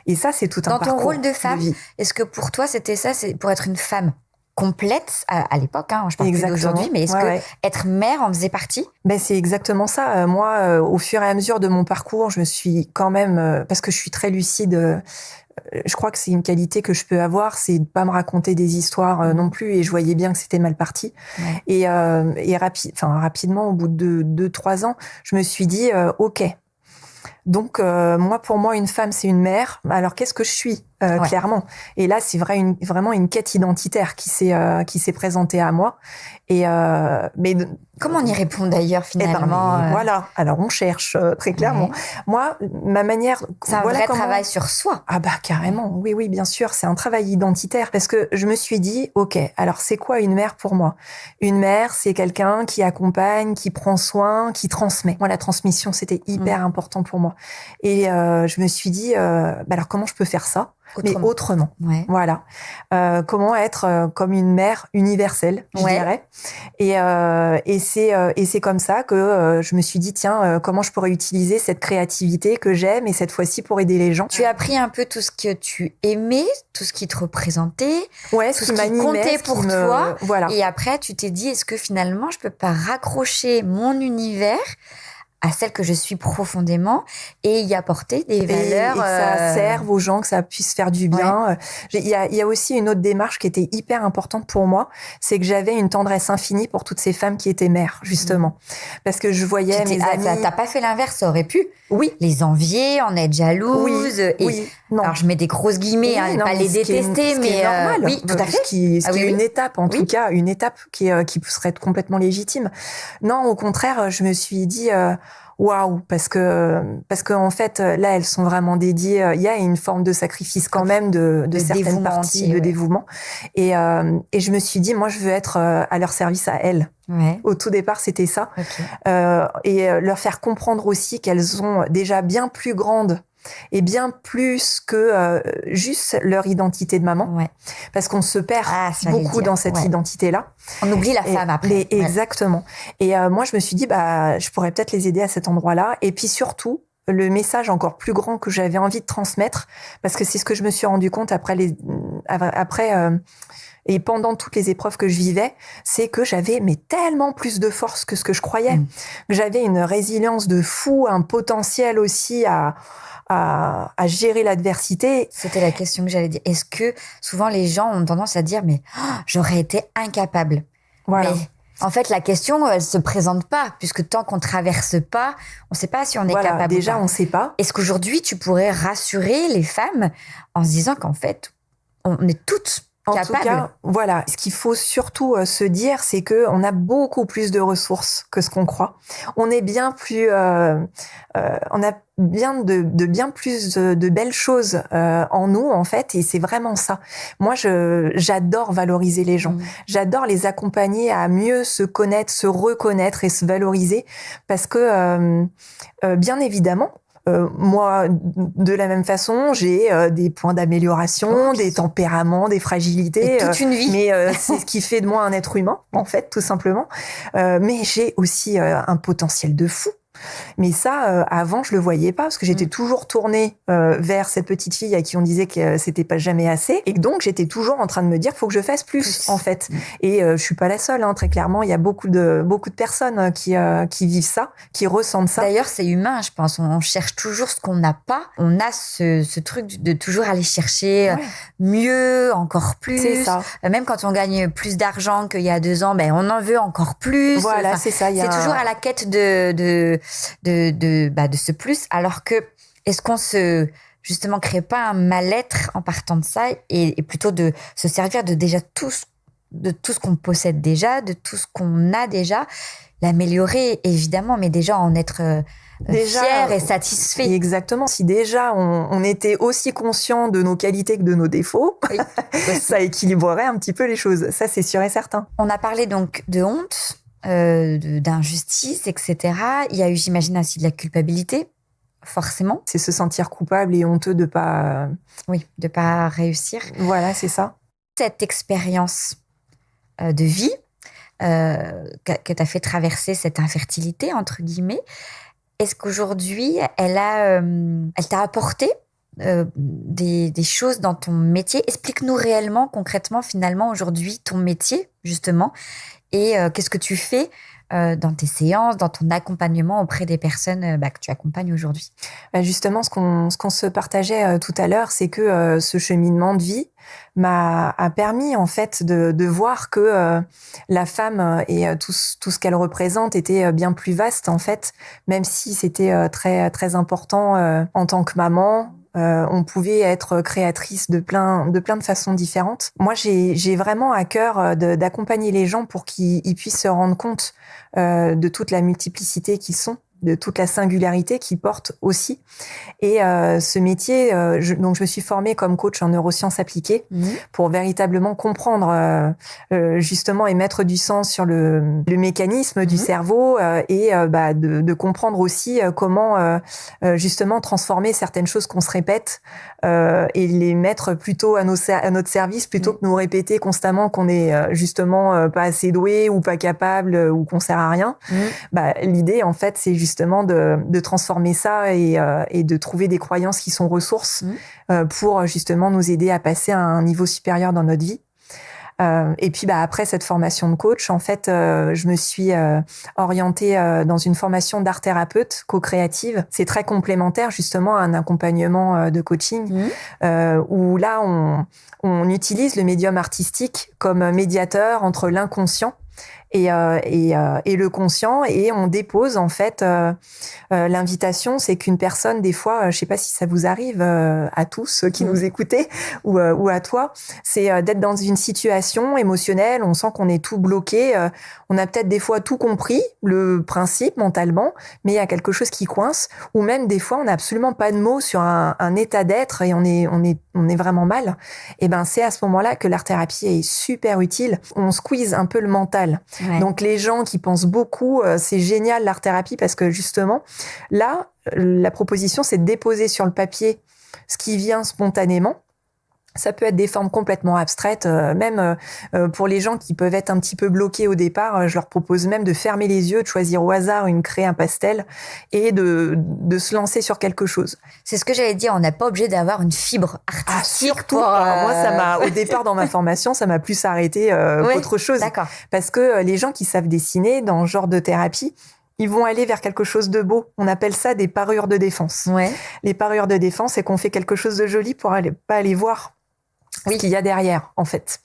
Speaker 2: Et ça, c'est tout un parcours.
Speaker 1: Dans ton rôle de femme, est-ce que pour toi c'était ça, c'est pour être une femme complète à l'époque, je parle plus d'aujourd'hui, mais est-ce que être mère en faisait partie?
Speaker 2: C'est exactement ça. Moi, au fur et à mesure de mon parcours, je me suis quand même, parce que je suis très lucide, je crois que c'est une qualité que je peux avoir, c'est de pas me raconter des histoires non plus, et je voyais bien que c'était mal parti. Et rapidement, au bout de 2-3 ans, je me suis dit, ok. Donc, pour moi, une femme, c'est une mère. Alors, qu'est-ce que je suis clairement? Et là, c'est vraiment une quête identitaire qui s'est présentée à moi. Et mais
Speaker 1: comment on y répond d'ailleurs finalement?
Speaker 2: Voilà. Alors, on cherche très clairement. Moi, ma manière.
Speaker 1: C'est un vrai travail sur soi.
Speaker 2: Ah carrément. Oui, bien sûr. C'est un travail identitaire parce que je me suis dit, ok. Alors, c'est quoi une mère pour moi? Une mère, c'est quelqu'un qui accompagne, qui prend soin, qui transmet. Moi, la transmission, c'était hyper important pour moi. Et je me suis dit, alors comment je peux faire ça? Mais autrement. Voilà. Comment être comme une mère universelle, je dirais. Et c'est comme ça que je me suis dit, tiens, comment je pourrais utiliser cette créativité que j'aime et cette fois-ci pour aider les gens.
Speaker 1: Tu as pris un peu tout ce que tu aimais, tout ce qui te représentait, tout ce qui comptait pour toi.
Speaker 2: Voilà.
Speaker 1: Et après, tu t'es dit, est-ce que finalement, je peux pas raccrocher mon univers à celle que je suis profondément et y apporter des valeurs.
Speaker 2: Et que ça serve aux gens, que ça puisse faire du bien. Ouais. Il y a aussi une autre démarche qui était hyper importante pour moi, c'est que j'avais une tendresse infinie pour toutes ces femmes qui étaient mères, justement. Parce que je voyais mes amis...
Speaker 1: T'as pas fait l'inverse, ça aurait pu.
Speaker 2: Oui.
Speaker 1: Les envier, en être jalouse.
Speaker 2: Oui. Non.
Speaker 1: Alors, je mets des grosses guillemets, pas les détester, mais...
Speaker 2: normal.
Speaker 1: Oui, tout à fait.
Speaker 2: Ce qui est une étape, en tout cas, une étape qui serait complètement légitime. Non, au contraire, je me suis dit... waouh, parce que en fait là elles sont vraiment dédiées. Il y a une forme de sacrifice quand même de certaines parties de dévouement. Et je me suis dit, moi je veux être à leur service à elles.
Speaker 1: Ouais.
Speaker 2: Au tout départ, c'était ça. Et leur faire comprendre aussi qu'elles sont déjà bien plus grandes et bien plus que juste leur identité de maman.
Speaker 1: Ouais.
Speaker 2: Parce qu'on se perd beaucoup dans cette identité-là.
Speaker 1: On oublie la femme après.
Speaker 2: Exactement. Et moi, je me suis dit, je pourrais peut-être les aider à cet endroit-là. Et puis surtout, le message encore plus grand que j'avais envie de transmettre, parce que c'est ce que je me suis rendu compte et pendant toutes les épreuves que je vivais, c'est que j'avais tellement plus de force que ce que je croyais. Que j'avais une résilience de fou, un potentiel aussi à gérer l'adversité.
Speaker 1: C'était la question que j'allais dire. Est-ce que souvent les gens ont tendance à dire mais j'aurais été incapable.
Speaker 2: Voilà.
Speaker 1: Mais en fait, la question, elle se présente pas, puisque tant qu'on traverse pas, on sait pas si on est capable.
Speaker 2: Déjà,
Speaker 1: ou pas.
Speaker 2: On sait pas.
Speaker 1: Est-ce qu'aujourd'hui, tu pourrais rassurer les femmes en se disant qu'en fait, on est toutes capables.
Speaker 2: En tout cas, voilà. Ce qu'il faut surtout se dire, c'est que on a beaucoup plus de ressources que ce qu'on croit. On est bien plus, on a bien bien plus de belles choses en nous en fait, et c'est vraiment ça. Moi, j'adore valoriser les gens. J'adore les accompagner à mieux se connaître, se reconnaître et se valoriser, parce que bien évidemment. Moi, de la même façon, j'ai des points d'amélioration, des tempéraments, des fragilités.
Speaker 1: Et toute une vie.
Speaker 2: Mais c'est ce qui fait de moi un être humain, en fait, tout simplement. Mais j'ai aussi un potentiel de fou. Mais ça, avant, je le voyais pas, parce que j'étais toujours tournée vers cette petite fille à qui on disait que c'était pas jamais assez. Et donc, j'étais toujours en train de me dire, faut que je fasse plus, en fait. Et je suis pas la seule, hein, très clairement. Il y a beaucoup de personnes qui vivent ça, qui ressentent ça.
Speaker 1: D'ailleurs, c'est humain, je pense. On cherche toujours ce qu'on n'a pas. On a ce truc de toujours aller chercher mieux, encore plus.
Speaker 2: C'est ça.
Speaker 1: Même quand on gagne plus d'argent qu'il y a 2 ans, on en veut encore plus.
Speaker 2: Voilà, c'est ça.
Speaker 1: C'est toujours à la quête de ce plus, alors que est-ce qu'on justement crée pas un mal-être en partant de ça, et plutôt de se servir de déjà tout ce qu'on possède déjà, de tout ce qu'on a déjà, l'améliorer évidemment, mais déjà en être fier et satisfait.
Speaker 2: Exactement. Si déjà on était aussi conscient de nos qualités que de nos défauts, ça équilibrerait un petit peu les choses. Ça, c'est sûr et certain.
Speaker 1: On a parlé donc de honte, d'injustice, etc. Il y a eu, j'imagine, aussi de la culpabilité, forcément.
Speaker 2: C'est se sentir coupable et honteux de pas...
Speaker 1: de pas réussir.
Speaker 2: Voilà, c'est ça.
Speaker 1: Cette expérience de vie que t'as fait traverser cette infertilité, entre guillemets, est-ce qu'aujourd'hui, elle t'a apporté des choses dans ton métier? Explique-nous réellement, concrètement, finalement, aujourd'hui, ton métier, justement, et qu'est-ce que tu fais dans tes séances, dans ton accompagnement auprès des personnes que tu accompagnes aujourd'hui?
Speaker 2: Justement, ce qu'on se partageait tout à l'heure, c'est que ce cheminement de vie a permis en fait de voir que la femme et tout ce qu'elle représente était bien plus vaste en fait, même si c'était très très important en tant que maman. On pouvait être créatrice de plein de façons différentes. Moi, j'ai vraiment à cœur d'accompagner les gens pour qu'ils puissent se rendre compte de toute la multiplicité qu'ils sont, de toute la singularité qu'ils portent aussi. Et ce métier, donc je me suis formée comme coach en neurosciences appliquées pour véritablement comprendre justement et mettre du sens sur le mécanisme du cerveau et de comprendre aussi comment justement transformer certaines choses qu'on se répète et les mettre plutôt à notre service plutôt que nous répéter constamment qu'on est justement pas assez doué ou pas capable ou qu'on sert à rien. L'idée en fait c'est justement de transformer ça et de trouver des croyances qui sont ressources pour justement nous aider à passer à un niveau supérieur dans notre vie. Et puis après cette formation de coach, en fait, je me suis orientée dans une formation d'art thérapeute co-créative. C'est très complémentaire justement à un accompagnement de coaching, où là on utilise le médium artistique comme médiateur entre l'inconscient et le conscient, et on dépose en fait l'invitation, c'est qu'une personne, des fois, je sais pas si ça vous arrive à tous qui nous écoutez ou à toi, c'est d'être dans une situation émotionnelle, on sent qu'on est tout bloqué, on a peut-être des fois tout compris, le principe mentalement, mais il y a quelque chose qui coince, ou même des fois on n'a absolument pas de mots sur un état d'être et on est vraiment mal. Et ben c'est à ce moment-là que l'art-thérapie est super utile. On squeeze un peu le mental. Ouais. Donc les gens qui pensent beaucoup, c'est génial l'art-thérapie parce que justement, là, la proposition, c'est de déposer sur le papier ce qui vient spontanément. Ça peut être des formes complètement abstraites, même pour les gens qui peuvent être un petit peu bloqués au départ, je leur propose même de fermer les yeux, de choisir au hasard une craie, un pastel et de se lancer sur quelque chose.
Speaker 1: C'est ce que j'allais dire, on n'est pas obligé d'avoir une fibre artistique.
Speaker 2: Surtout, moi, ça m'a, au départ dans ma formation, ça m'a plus arrêté qu'autre chose.
Speaker 1: D'accord.
Speaker 2: Parce que les gens qui savent dessiner dans ce genre de thérapie, ils vont aller vers quelque chose de beau. On appelle ça des parures de défense.
Speaker 1: Ouais.
Speaker 2: Les parures de défense, c'est qu'on fait quelque chose de joli pour pas aller voir ce qu'il y a derrière, en fait.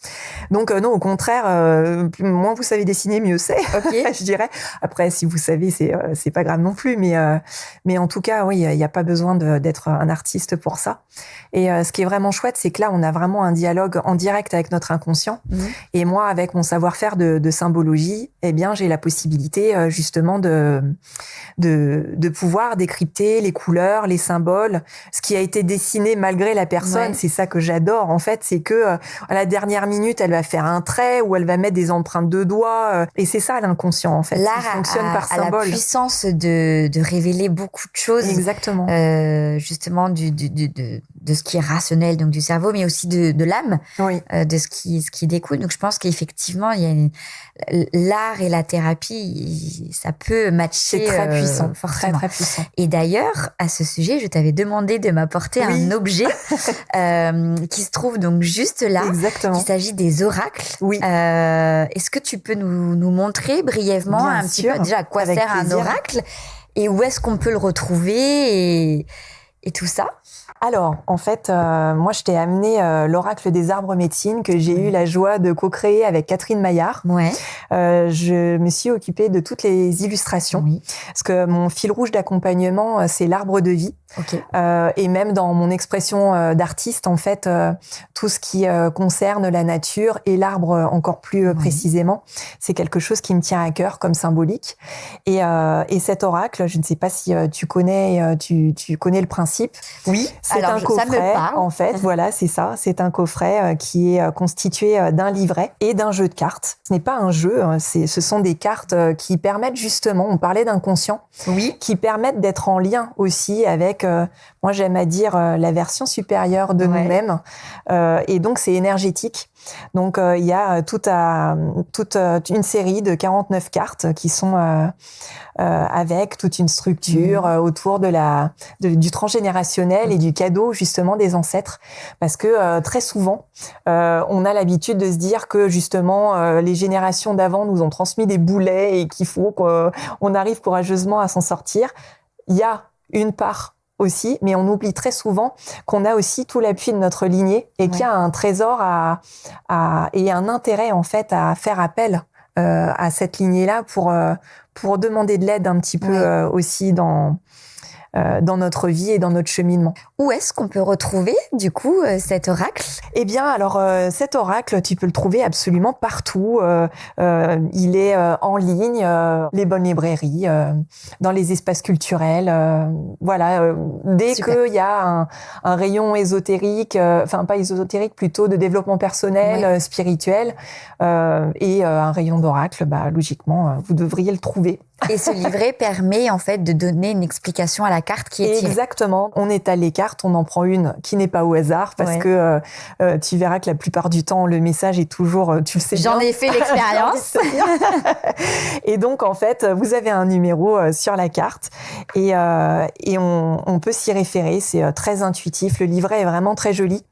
Speaker 2: Donc, non, au contraire, moins vous savez dessiner, mieux c'est, je dirais. Après, si vous savez, c'est pas grave non plus, mais en tout cas, oui, il n'y a pas besoin d'être un artiste pour ça. Et ce qui est vraiment chouette, c'est que là, on a vraiment un dialogue en direct avec notre inconscient. Et moi, avec mon savoir-faire de symbologie, eh bien, j'ai la possibilité, justement, de pouvoir décrypter les couleurs, les symboles, ce qui a été dessiné malgré la personne. Ouais. C'est ça que j'adore, en fait, c'est que à la dernière minute, elle va faire un trait ou elle va mettre des empreintes de doigts. Et c'est ça l'inconscient, en fait.
Speaker 1: L'art
Speaker 2: il fonctionne par symbole.
Speaker 1: A la puissance de révéler beaucoup de choses.
Speaker 2: Exactement.
Speaker 1: Justement, de ce qui est rationnel, donc du cerveau, mais aussi de l'âme, oui. De ce qui découle. Donc, je pense qu'effectivement, l'art et la thérapie, ça peut matcher.
Speaker 2: C'est très puissant.
Speaker 1: Fortement.
Speaker 2: Très, très puissant.
Speaker 1: Et d'ailleurs, à ce sujet, je t'avais demandé de m'apporter un objet qui se trouve donc juste là.
Speaker 2: Exactement.
Speaker 1: Il s'agit des oracles.
Speaker 2: Oui.
Speaker 1: Est-ce que tu peux nous montrer brièvement
Speaker 2: Bien
Speaker 1: un
Speaker 2: sûr,
Speaker 1: petit peu déjà à quoi
Speaker 2: avec
Speaker 1: sert
Speaker 2: plaisir.
Speaker 1: Un oracle et où est-ce qu'on peut le retrouver et tout ça?
Speaker 2: Alors, en fait, moi, je t'ai amené l'oracle des arbres médecine que j'ai eu la joie de co-créer avec Catherine Maillard.
Speaker 1: Ouais.
Speaker 2: Je me suis occupée de toutes les illustrations parce que mon fil rouge d'accompagnement, c'est l'arbre de vie.
Speaker 1: Okay.
Speaker 2: Et même dans mon expression d'artiste, en fait, tout ce qui concerne la nature et l'arbre encore plus précisément, c'est quelque chose qui me tient à cœur comme symbolique. Et cet oracle, je ne sais pas si tu connais le principe.
Speaker 1: Oui.
Speaker 2: C'est un coffret, en fait. Voilà, c'est ça. C'est un coffret qui est constitué d'un livret et d'un jeu de cartes. Ce n'est pas un jeu, ce sont des cartes qui permettent justement, on parlait d'inconscient, qui permettent d'être en lien aussi avec, moi j'aime à dire, la version supérieure de nous-mêmes. Et donc c'est énergétique. Donc il y a toute une série de 49 cartes qui sont avec toute une structure autour du transgénérationnel et du cadeau justement des ancêtres, parce que très souvent on a l'habitude de se dire que justement les générations d'avant nous ont transmis des boulets et qu'il faut qu'on arrive courageusement à s'en sortir. Il y a une part aussi, mais on oublie très souvent qu'on a aussi tout l'appui de notre lignée et qu'il y a un trésor et un intérêt en fait à faire appel à cette lignée-là pour demander de l'aide un petit peu aussi dans notre vie et dans notre cheminement.
Speaker 1: Où est-ce qu'on peut retrouver, du coup, cet oracle?
Speaker 2: Eh bien, alors, cet oracle, tu peux le trouver absolument partout. Il est en ligne, les bonnes librairies, dans les espaces culturels. Voilà, dès qu'il y a un rayon ésotérique, enfin, pas ésotérique, plutôt de développement personnel, spirituel, et un rayon d'oracle, logiquement, vous devriez le trouver.
Speaker 1: Et ce livret permet, en fait, de donner une explication à la la carte qui est tirée.
Speaker 2: Exactement. On étale les cartes, on en prend une qui n'est pas au hasard parce que tu verras que la plupart du temps, le message est toujours, tu le sais bien.
Speaker 1: J'en ai fait l'expérience.
Speaker 2: Et donc, en fait, vous avez un numéro sur la carte et on peut s'y référer. C'est très intuitif. Le livret est vraiment très joli.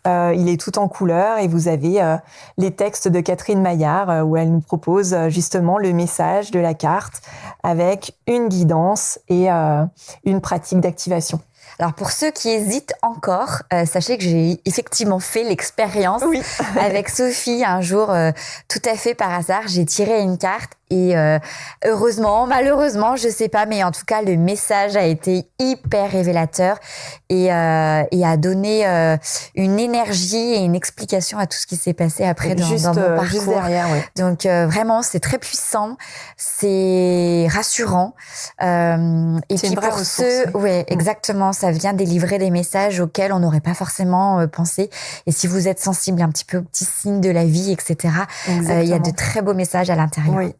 Speaker 2: Il est tout en couleur et vous avez les textes de Catherine Maillard où elle nous propose justement le message de la carte avec une guidance et une pratique d'activation.
Speaker 1: Alors pour ceux qui hésitent encore, sachez que j'ai effectivement fait l'expérience avec Sophie un jour, tout à fait par hasard. J'ai tiré une carte et heureusement, malheureusement, je sais pas, mais en tout cas le message a été hyper révélateur et a donné une énergie et une explication à tout ce qui s'est passé après dans mon parcours.
Speaker 2: Juste derrière, oui.
Speaker 1: Donc vraiment, c'est très puissant, c'est rassurant. Et
Speaker 2: c'est
Speaker 1: puis pour ceux, exactement, ça vient délivrer des messages auxquels on n'aurait pas forcément pensé. Et si vous êtes sensible un petit peu aux petits signes de la vie, etc., il y a de très beaux messages à l'intérieur. Oui.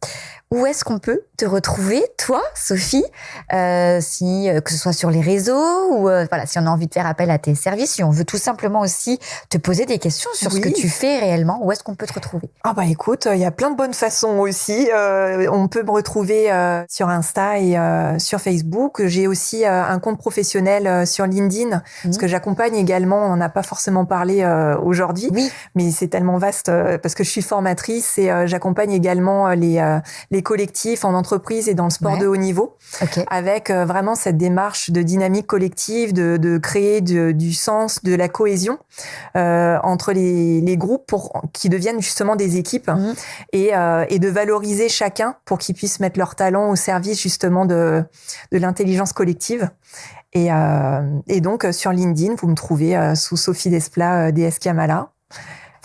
Speaker 1: Où est-ce qu'on peut te retrouver, toi, Sophie, que ce soit sur les réseaux ou si on a envie de faire appel à tes services, si on veut tout simplement aussi te poser des questions sur ce que tu fais réellement, où est-ce qu'on peut te retrouver?
Speaker 2: Écoute, il y a plein de bonnes façons aussi. On peut me retrouver sur Insta et sur Facebook. J'ai aussi un compte professionnel sur LinkedIn, parce que j'accompagne également, on n'en a pas forcément parlé aujourd'hui, mais c'est tellement vaste parce que je suis formatrice et j'accompagne également les collectifs en entreprise et dans le sport de haut niveau, avec vraiment cette démarche de dynamique collective, de créer du sens, de la cohésion entre les groupes qui deviennent justement des équipes et de valoriser chacun pour qu'ils puissent mettre leur talent au service justement de l'intelligence collective. Et donc sur LinkedIn, vous me trouvez sous Sophie Desplat, DS Kamala.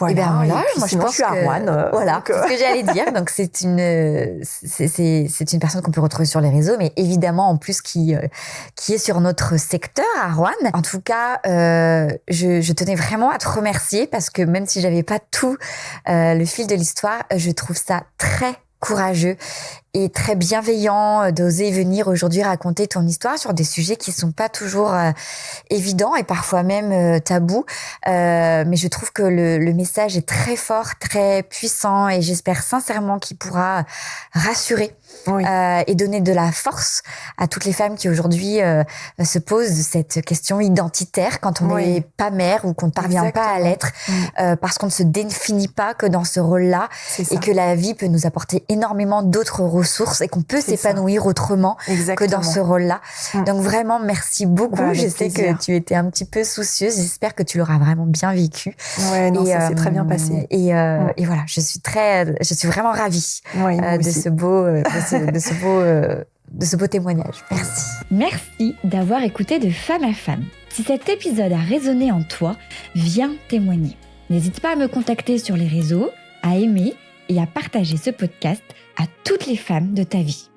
Speaker 1: Voilà. Et bien voilà, moi je pense
Speaker 2: je suis à Rouen.
Speaker 1: Voilà, c'est ce que j'allais dire. Donc c'est une personne qu'on peut retrouver sur les réseaux, mais évidemment en plus qui est sur notre secteur à Rouen. En tout cas, je tenais vraiment à te remercier parce que même si j'avais pas tout le fil de l'histoire, je trouve ça très courageux et très bienveillant d'oser venir aujourd'hui raconter ton histoire sur des sujets qui sont pas toujours évidents et parfois même tabous. Mais je trouve que le message est très fort, très puissant et j'espère sincèrement qu'il pourra rassurer et donner de la force à toutes les femmes qui aujourd'hui se posent cette question identitaire quand on n'est pas mère ou qu'on ne parvient pas à l'être parce qu'on ne se définit pas que dans ce rôle-là et que la vie peut nous apporter énormément d'autres ressources et qu'on peut s'épanouir autrement que dans ce rôle-là. Donc vraiment, merci beaucoup. Je sais que tu étais un petit peu soucieuse. J'espère que tu l'auras vraiment bien vécu.
Speaker 2: Ouais, non, ça s'est très bien passé.
Speaker 1: Et voilà, je suis vraiment ravie de ce beau témoignage. Merci.
Speaker 3: Merci d'avoir écouté de Femme à Femme. Si cet épisode a résonné en toi, viens témoigner. N'hésite pas à me contacter sur les réseaux, à aimer et à partager ce podcast à toutes les femmes de ta vie.